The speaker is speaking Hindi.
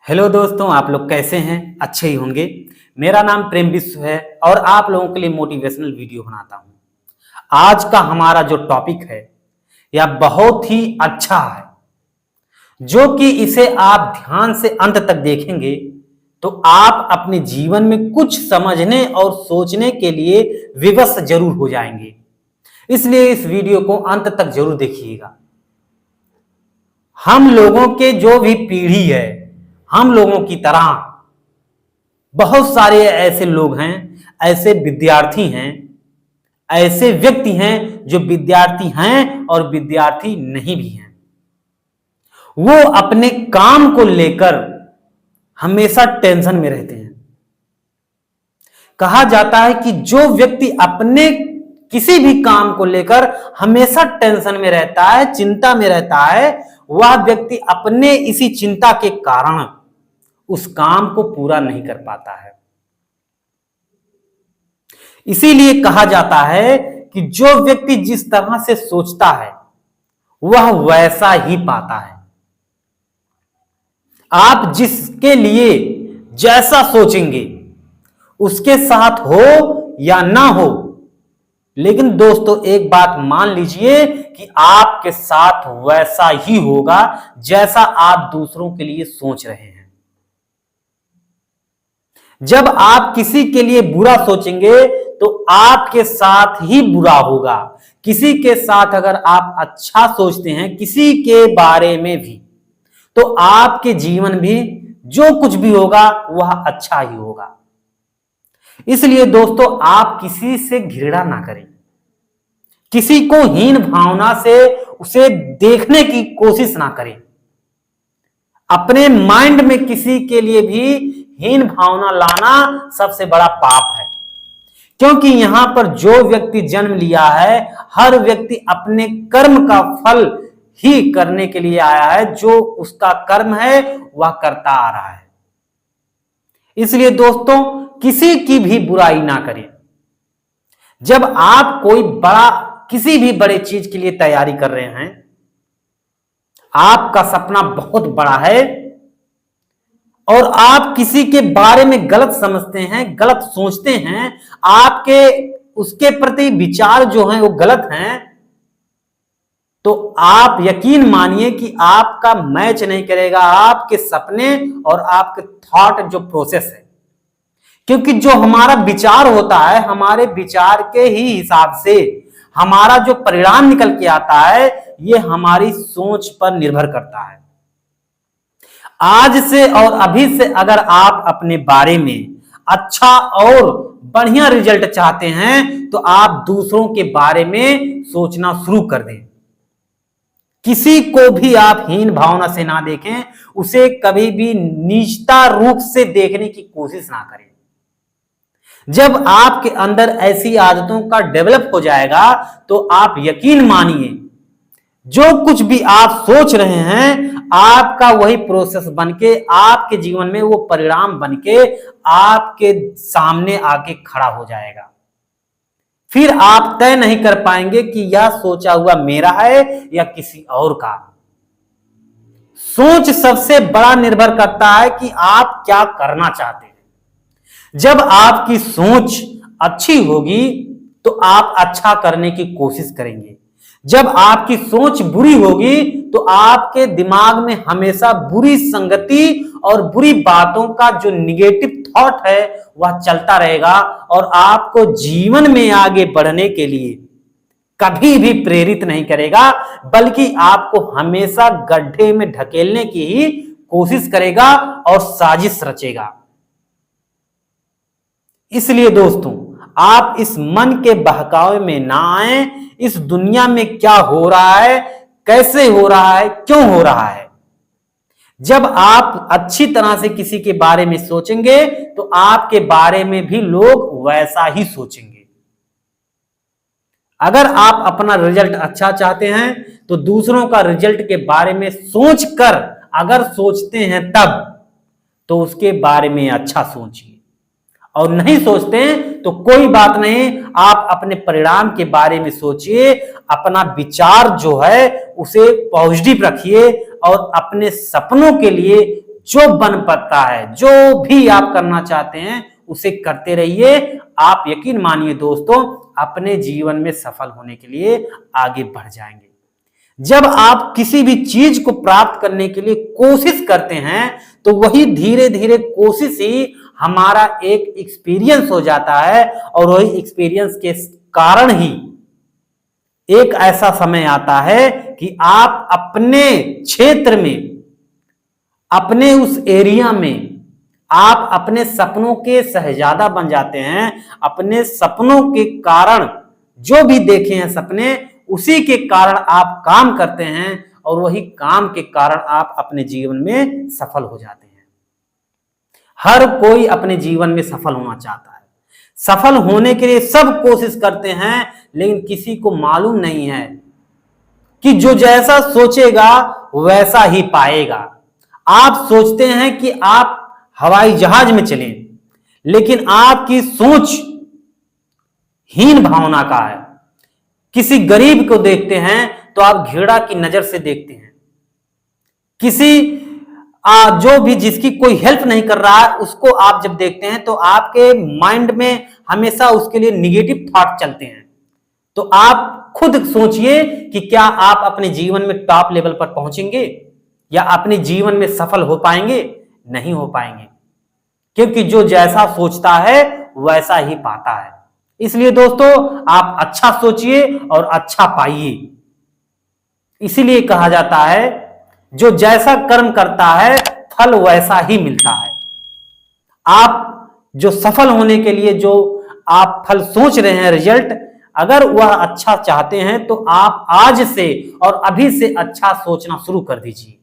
हेलो दोस्तों, आप लोग कैसे हैं? अच्छे ही होंगे। मेरा नाम प्रेम विश्व है और आप लोगों के लिए मोटिवेशनल वीडियो बनाता हूं। आज का हमारा जो टॉपिक है यह बहुत ही अच्छा है, जो कि इसे आप ध्यान से अंत तक देखेंगे तो आप अपने जीवन में कुछ समझने और सोचने के लिए विवश जरूर हो जाएंगे। इसलिए इस वीडियो को अंत तक जरूर देखिएगा। हम लोगों के जो भी पीढ़ी है, हम लोगों की तरह बहुत सारे ऐसे लोग हैं, ऐसे विद्यार्थी हैं, ऐसे व्यक्ति हैं जो विद्यार्थी हैं और विद्यार्थी नहीं भी हैं। वो अपने काम को लेकर हमेशा टेंशन में रहते हैं। कहा जाता है कि जो व्यक्ति अपने किसी भी काम को लेकर हमेशा टेंशन में रहता है, चिंता में रहता है, वह व्यक्ति अपने इसी चिंता के कारण उस काम को पूरा नहीं कर पाता है। इसीलिए कहा जाता है कि जो व्यक्ति जिस तरह से सोचता है वह वैसा ही पाता है। आप जिसके लिए जैसा सोचेंगे उसके साथ हो या ना हो, लेकिन दोस्तों एक बात मान लीजिए कि आपके साथ वैसा ही होगा जैसा आप दूसरों के लिए सोच रहे हैं। जब आप किसी के लिए बुरा सोचेंगे तो आपके साथ ही बुरा होगा। किसी के साथ अगर आप अच्छा सोचते हैं किसी के बारे में भी, तो आपके जीवन भी जो कुछ भी होगा वह अच्छा ही होगा। इसलिए दोस्तों आप किसी से घृणा ना करें, किसी को हीन भावना से उसे देखने की कोशिश ना करें। अपने माइंड में किसी के लिए भी हीन भावना लाना सबसे बड़ा पाप है, क्योंकि यहां पर जो व्यक्ति जन्म लिया है, हर व्यक्ति अपने कर्म का फल ही करने के लिए आया है। जो उसका कर्म है वह करता आ रहा है। इसलिए दोस्तों किसी की भी बुराई ना करें। जब आप कोई किसी भी बड़े चीज के लिए तैयारी कर रहे हैं, आपका सपना बहुत बड़ा है और आप किसी के बारे में गलत समझते हैं, गलत सोचते हैं, आपके उसके प्रति विचार जो हैं वो गलत हैं, तो आप यकीन मानिए कि आपका मैच नहीं करेगा आपके सपने और आपके थॉट जो प्रोसेस है। क्योंकि जो हमारा विचार होता है, हमारे विचार के ही हिसाब से हमारा जो परिणाम निकल के आता है, ये हमारी सोच पर निर्भर करता है। आज से और अभी से अगर आप अपने बारे में अच्छा और बढ़िया रिजल्ट चाहते हैं तो आप दूसरों के बारे में सोचना शुरू कर दें। किसी को भी आप हीन भावना से ना देखें, उसे कभी भी नीचता रूप से देखने की कोशिश ना करें। जब आपके अंदर ऐसी आदतों का डेवलप हो जाएगा तो आप यकीन मानिए जो कुछ भी आप सोच रहे हैं, आपका वही प्रोसेस बनके आपके जीवन में वो परिणाम बनके आपके सामने आके खड़ा हो जाएगा। फिर आप तय नहीं कर पाएंगे कि यह सोचा हुआ मेरा है या किसी और का। सोच सबसे बड़ा निर्भर करता है कि आप क्या करना चाहते हैं। जब आपकी सोच अच्छी होगी तो आप अच्छा करने की कोशिश करेंगे। जब आपकी सोच बुरी होगी तो आपके दिमाग में हमेशा बुरी संगति और बुरी बातों का जो निगेटिव थॉट है वह चलता रहेगा और आपको जीवन में आगे बढ़ने के लिए कभी भी प्रेरित नहीं करेगा, बल्कि आपको हमेशा गड्ढे में ढकेलने की ही कोशिश करेगा और साजिश रचेगा। इसलिए दोस्तों आप इस मन के बहकावे में ना आए। इस दुनिया में क्या हो रहा है, कैसे हो रहा है, क्यों हो रहा है, जब आप अच्छी तरह से किसी के बारे में सोचेंगे तो आपके बारे में भी लोग वैसा ही सोचेंगे। अगर आप अपना रिजल्ट अच्छा चाहते हैं तो दूसरों का रिजल्ट के बारे में सोचकर अगर सोचते हैं तब तो उसके बारे में अच्छा सोचिए, और नहीं सोचते हैं तो कोई बात नहीं, आप अपने परिणाम के बारे में सोचिए। अपना विचार जो है उसे पॉजिटिव रखिए और अपने सपनों के लिए जो बन पड़ता है, जो भी आप करना चाहते हैं उसे करते रहिए। आप यकीन मानिए दोस्तों, अपने जीवन में सफल होने के लिए आगे बढ़ जाएंगे। जब आप किसी भी चीज को प्राप्त करने के लिए कोशिश करते हैं तो वही धीरे धीरे कोशिश ही हमारा एक एक्सपीरियंस हो जाता है, और वही एक्सपीरियंस के कारण ही एक ऐसा समय आता है कि आप अपने क्षेत्र में, अपने उस एरिया में आप अपने सपनों के शहजादा बन जाते हैं। अपने सपनों के कारण, जो भी देखे हैं सपने, उसी के कारण आप काम करते हैं, और वही काम के कारण आप अपने जीवन में सफल हो जाते हैं। हर कोई अपने जीवन में सफल होना चाहता है। सफल होने के लिए सब कोशिश करते हैं, लेकिन किसी को मालूम नहीं है कि जो जैसा सोचेगा वैसा ही पाएगा। आप सोचते हैं कि आप हवाई जहाज में चलें, लेकिन आपकी सोच हीन भावना का है। किसी गरीब को देखते हैं तो आप घृणा की नजर से देखते हैं। किसी जो भी जिसकी कोई हेल्प नहीं कर रहा है उसको आप जब देखते हैं तो आपके माइंड में हमेशा उसके लिए निगेटिव थॉट चलते हैं। तो आप खुद सोचिए कि क्या आप अपने जीवन में टॉप लेवल पर पहुंचेंगे या अपने जीवन में सफल हो पाएंगे? नहीं हो पाएंगे, क्योंकि जो जैसा सोचता है वैसा ही पाता है। इसलिए दोस्तों, आप अच्छा सोचिए और अच्छा पाइए। इसीलिए कहा जाता है, जो जैसा कर्म करता है फल वैसा ही मिलता है। आप जो सफल होने के लिए जो आप फल सोच रहे हैं, रिजल्ट, अगर वह अच्छा चाहते हैं तो आप आज से और अभी से अच्छा सोचना शुरू कर दीजिए।